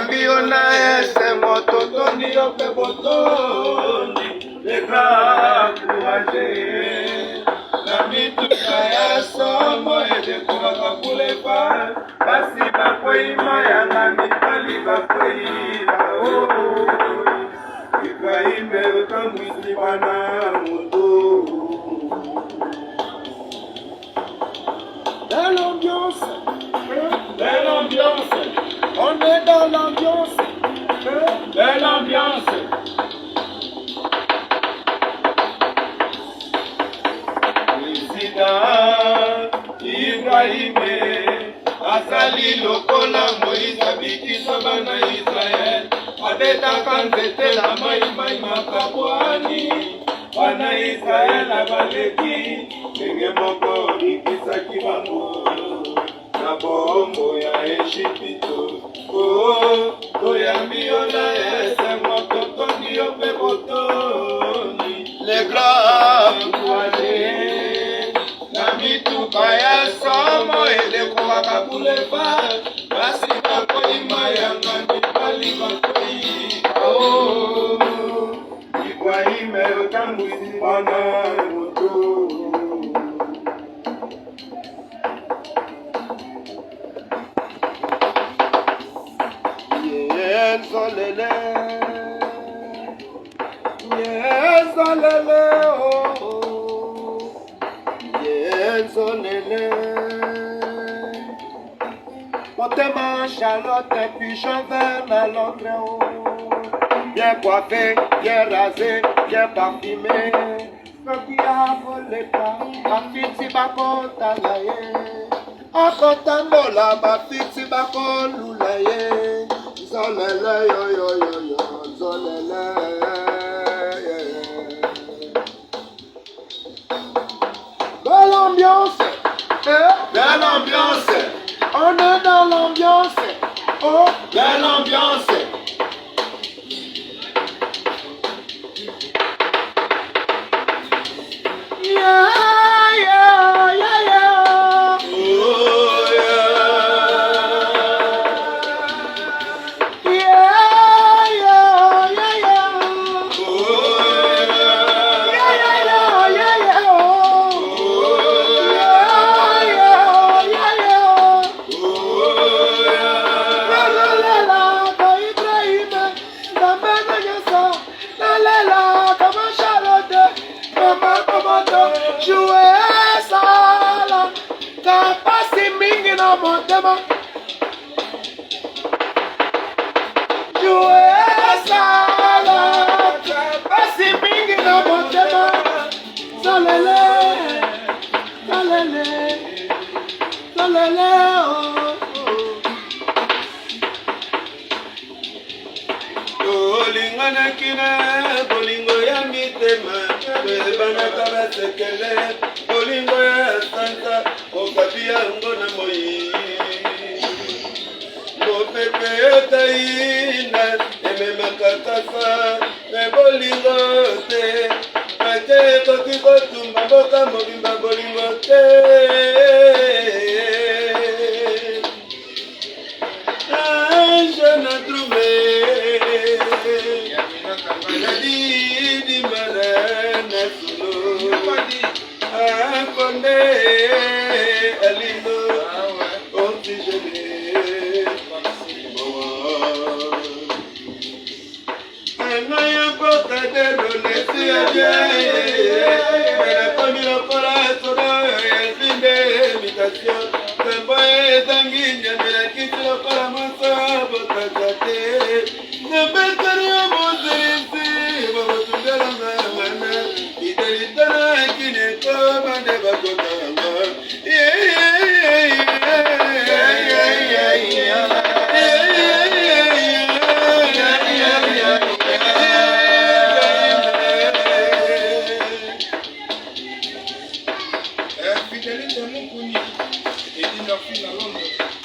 mbio naye se moto toni yope botoni leka kuaje na mituka ya somo edekuma kakulepa basi bakoima yanga mipali bakoila ikaime ukamwisi bana moto. Dans l'ambiance, on est dans l'ambiance, de l'ambiance. Président Ibrahime azali lokola Moïse abikisa bana Israel abetaka nzete na mai makabwani bana Israel abaleki ndenge moko likisaki bango na bombo ya Ejipito. Toyambi yo na ese moto toni yo pe botoni le grand croisé na mituka ya somo edekuwa kakulepa basi bakoima yanga mipali bakoi Ibrahime otambwisi bana moto. Yezolele, yezolele, oh, yezolele. Motema Charlotte pigeon vert à l'autre haut. Bien coiffé, bien rasé, bien parfumé. Ce qui a volé pas, ma fille si bakota laye. Akotambola, ma fille si bakolula ye. Zolele yo yo yo yo, zolele. Dans l'ambiance, Dans l'ambiance, on est dans l'ambiance. Oh, dans l'ambiance. yeah, yeah, yeah, yeah. Oh yeah. Yeah, yeah, yeah, yeah. Oh yeah. Yeah, yeah, yeah, yeah, yeah. Oh Yeah, yeah, yeah, yeah. oh yeah. La la la la, ka Ibrahime, Zambe na Yesa. La la la, kama Charlotte, kama Komodo. Jouer sala, kapasi mingi na motema. Jouer sala, kapasi mingi na motema. Zolele, zolele, zolele, oh, oh. Tolinganaki na bolingo ya mitema toyebanaka basekele bolingo ya sanza okapi yango na moi mopepe yotaina ememaka kasa me bolingo te ate ekoki kotumba mboka mobimba bolingo te. Je n'ai trouvé Di Marana Sulu Akonde Alino Oxygene Anaya Pota de Lonesi Para Pamila Pola el fin de invitación Tamboe Tanguinha Mira Kitilo para Masa Botatate Nebetario Mozirisi Babutundela Mana Idelitana Kine Koma de Bakotama Fidelité Mukuni et Dinafina Londres.